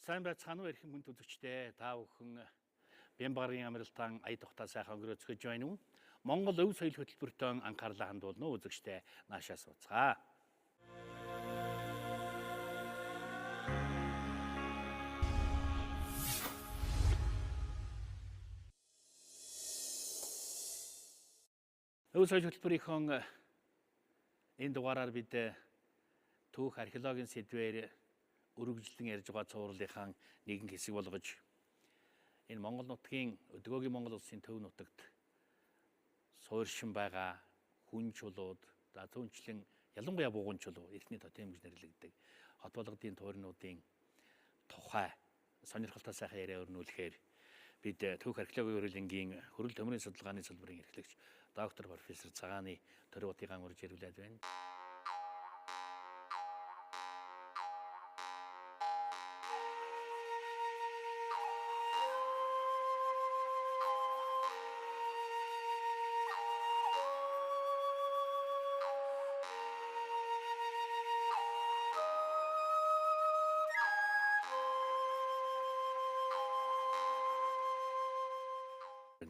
Сайн байцгаана уу эрхэм хүнд үзэгчдээ. Та бүхэн Бямбарын амралтан ая тухтай сайхан өнгөрөөцгөж байна уу? Монгол өв соёл хөтөлбөртөө анхаарлаа хандуулна уу үзэгчдээ наашаа сууцгаа. Өв соёл хөтөлбөрийнхөө энэ дугаараар бид түүх археологийн сэдвээр өргөжлөн ярьж байгаа цувралынхаа нэгэн хэсэг болгож энэ Монгол нутгийн өдгөөгийн Монгол улсын төв нутагт суурьшин байгаа хүн чулууд, за түүнчлэн ялангуяа бугуун чулуу, эртний тотем гэж нэрлэгддэг хот болгодын тууринуудын тухай сонирхолтой сайхан яриа өрнүүлэхээр бид түүх археологийн хөрөлнгийн хөрөл төмрийн судалгааны салбарын эрхлэгч доктор профессор Цагааны Торгуудыгаан урьж ирүүлээд байна.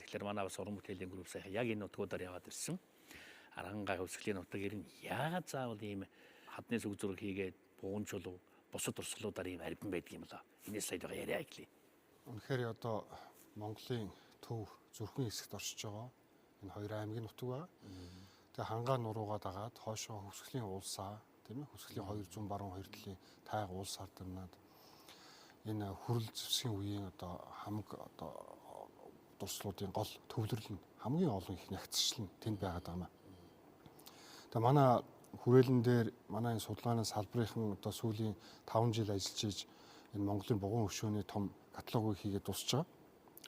Тэгэхээр манай бас уран бүтээлийн групп сайхан яг энэ нутгуудаар яваад ирсэн. Арангаа хөвсгөлийн нутаг ер нь яагаад заавал ийм хадны сүг зураг хийгээд бугуун чулуу бусад урсгалуудаар ийм арбин байдаг юм лээ. Энэс сайд байгаа яриа эхлэе. Үнэхээр одоо Монголын төв зүрхэн хэсэгт оршиж байгаа энэ хоёр аймгийн нутаг ба. Тэгээ хангаа нуруугаа дагаад хоошоо хөвсгөлийн улсаа тийм ээ хөвсгөлийн 200 баруун хоёр талын тайга улс харданаад энэ хүрэл зэвсгийн үеийн одоо хамаг одоо дурслуудын гол төвлөрөл нь хамгийн олон их нягцчлал нь тэнд байгаад байгаа юм. Тэгээ манай хүрээлэн дээр манай энэ судалгааны салбарынхан одоо сүүлийн 5 жил ажиллаж ийж энэ Монголын бугуун өшөөний том каталогыг хийгээд дуусч байгаа.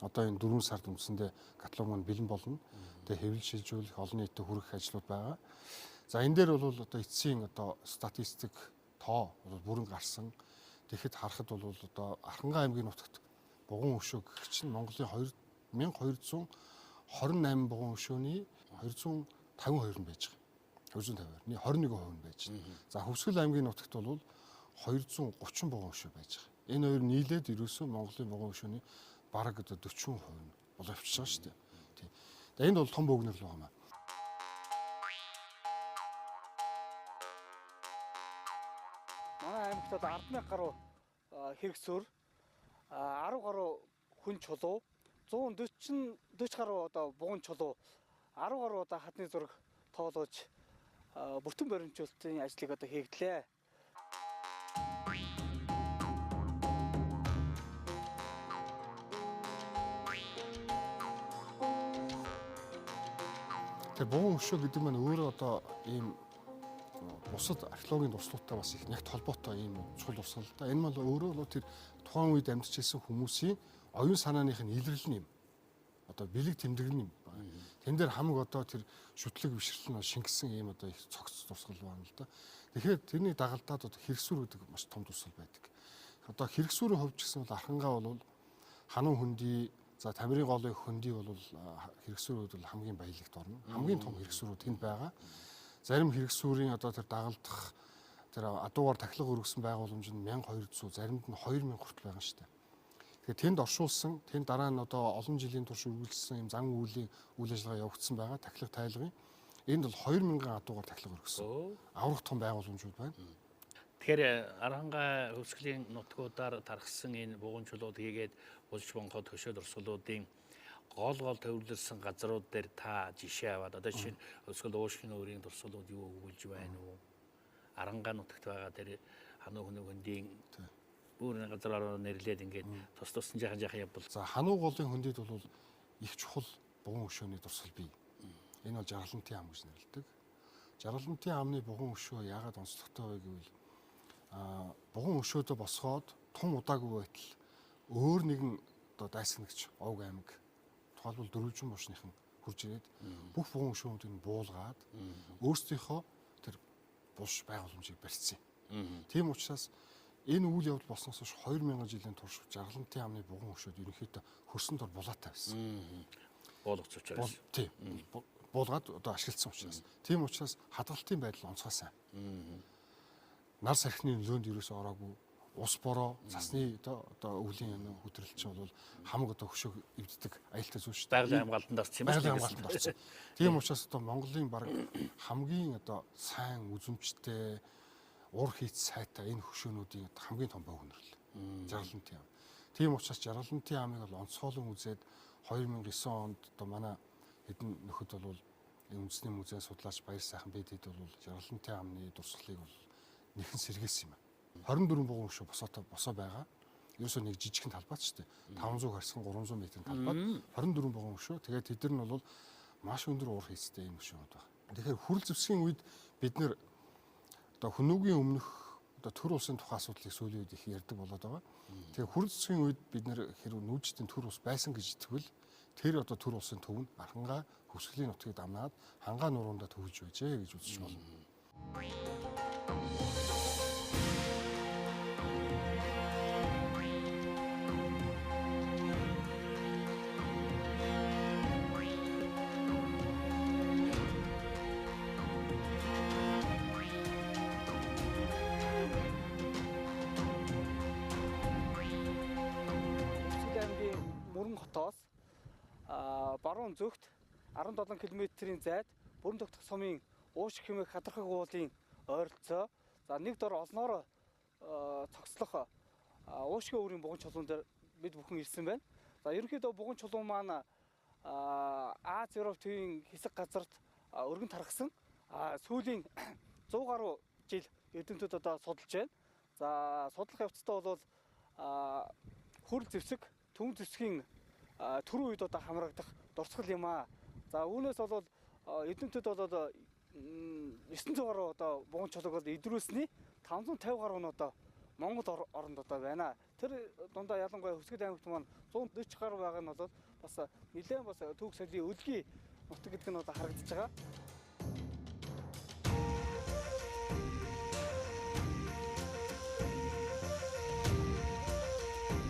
Одоо энэ 4 сард үндсэндээ каталог маань бэлэн болно. Тэгээ хэвлэл шилжүүлэх олон нийтэд хүргэх ажлууд байгаа. За энэ дээр бол одоо эцсийн одоо статистик тоо бол бүрэн гарсан. Тэгэхэд харахад бол одоо Архангай аймгийн нутагт бугуун өшөө гэх чинь Монголын 1228 бугуун өшөөний 252 нь байж байгаа. 252-ны 21% нь байж байна. За Хөвсгөл аймгийн нутагт бол 230 бугуун өшөө байж байгаа. Энэ хоёр нийлээд ерөөсөө Монголын бугуун өшөөний бараг одоо 40% нь бол авчиж байгаа шүү дээ. Тийм. Тэгээ энд бол том бөөгнөр л байгаа юм. Манай аймагт одоо 10,000 гаруй хэрэгсөөр 10 гаруй хүн чулуу 140 гаруй одоо бугуун чулуу 10 гаруй одоо хадны зураг тоолож бүртэн баримжуулалтын ажлыг одоо хийгдлээ. Тэгээ бугуун өшөө гэдэг маань өөрөө одоо ийм бусад археологийн дурслуудтай бас их нягт холбоотой ийм чул урсгал л да. Энэ бол өөрөө л тэр тухайн үед амьдарч ирсэн хүмүүсийн оюун санааных нь илэрлэл юм. Одоо бэлэг тэмдэглэн юм. Тэн дээр хамаг одоо тэр шүтлэг бишрэл нь шингэсэн ийм одоо их цогц дурсгал байна л да. Тэгэхээр тэрний дагалдаад одоо хэрэгсүүр гэдэг маш том дурсгал байдаг. Одоо хэрэгсүүрийн хувьд ч гэсэн бол Архангай бол ханун хөндөй, за Тамирын голын хөндөй бол хэрэгсүүрүүд бол хамгийн баялагт орно. Хамгийн том хэрэгсүүрүүд тэнд байгаа. Зарим хэрэгсүүрийн одоо тэр дагалдах тэр адуугаар тахилга өргөсөн байгууламж нь 1200, заримд нь 2000 хүртэл байгаа шүү дээ. Тэгэхээр тэнд оршуулсан, тэнд дараа нь одоо олон жилийн турш үргэлжилсэн юм зан үйлийн үйл ажиллагаа явагдсан байгаа тахилга тайлгын. Энд бол 2000 адуугаар тахилга өргөсөн. Аврах том байгууламжууд байна. Тэгэхээр Архангай хөвсгөлийн нутгуудаар тархсан энэ бугуун чулууд хийгээд булж бонгоод хөшөөд урсгалуудын гол төвлөрсөн газрууд дээр та жишээ аваад одоо жишээ нь Хөвсгөл уушгийн өөрийн дурсгалууд юу өгүүлж байна уу? Арангай нутагт байгаа тэр хануу хөндийн өөр газраар нэрлээд ингээд тус жаахан явбал. За хануу голын хөндөд бол их чухал бугуун өшөөний дурсгал бий. Энэ бол Жаргалантын ам гэж нэрлэдэг. Жаргалантын амны бугуун өшөө яагаад онцлогтой вэ гэвэл бугуун өшөөдөө босгоод тун удаагүй байтал өөр нэгэн одоо дайсагнагч Овг аймаг тухайлбал Дөрвөлжин бушныхан хурж ирээд бүх бугуун өшөөнүүдийг буулгаад өөрсдийнхөө тэр булш байгууламжийг барьсан юм. Тийм учраас энэ үйл явдал болсноос хойш 2000 жилийн турш Жаргалантын амны бугуун өшөөд ерөнхийдөө хөрсөн дор булаатай байсан. Буулгац учраас. Тийм. Буулгаад одоо ашигласан учраас. Тийм учраас хадгалтын байдал онцгой сайн. Нар сархины нөлөөнд ерөөсөө ороогүй, ус бороо, цасны одоо өвлийн хөдрөл чинь бол хамаг одоо хөшөө эвддэг аюултай зүйл шүү дээ. Байгалийн хамгаалтанд орсон юм Байгалийн хамгаалтанд орсон. Тийм учраас одоо Монголын баг хамгийн одоо сайн үзүмжтэй ур хийц сайтай энэ хөшөөнүүдийн хамгийн том бог өнөрлөл. Жаргалантын ам. Тийм учраас Жаргалантын амыг бол онцгойлон үзээд 2009 онд одоо манай хэдэн нөхөд бол үндэсний музейн судлаач Баяр сайхан бидэд бол Жаргалантын амны дурсгалыг бол нэхэн сэргээсэн юм. 24 бугуун хөшөө босоо байгаа. Ерөөсөө нэг жижигхэн талбайч шүү дээ. 500 гарсан 300 м-ийн талбайд 24 бугуун хөшөө. Тэгээд тэд нар нь бол маш өндөр уур хийцтэй юм хөшөөнүүд байна. Тэгэхээр хүрэл зэвсгийн үед бид нэр одоо хөнөөгийн өмнөх одоо төр улсын тухай асуудлыг сүүлийн үед их ярьдаг болоод байгаа. Тэгэхээр хүрэл зэвсгийн үед бид нэр хэрэг нүүжтийн төр ус байсан гэж итгэвэл тэр одоо төр улсын төв нь Архангаа хөвсгөлийн нутгийг дамнаад Хангаа нуруундаа төвлөж байжээ гэж үзэж болно. Баруун зүгт 17 км-ийн зайд Бүрэн тогтох сумын Уушиг хэмээх хадрахаг уулын ойролцоо. За нэг дор олноор цогцлох Уушгийн өөрийн буган чулуун дээр бид бүхэн ирсэн байна. За ерөнхийдөө буган чулуун маань Аз Европ төвийн хэсэг газарт өргөн тархсан. Сүүлийн 100 гаруй жил эрдэмтдүүд одоо судалж байна. За судлах явцдаа бол хүрэл зэвсэг төв зэвсгийн түрүү үед одоо хамрагдах дурсгал юм аа. За үүнээс бол эднэмтэд бол 900 гаруй одоо буган чулууг идрүүлсний 550 гаруй нь одоо Монгол оронд одоо байна. Тэр дундаа ялангуяа Хүсгэд аймагт маань 140 гаруй байгаа нь бол бас нэлээд бас түүх соёлын өлгий нутаг гэдэг нь одоо харагдаж байгаа.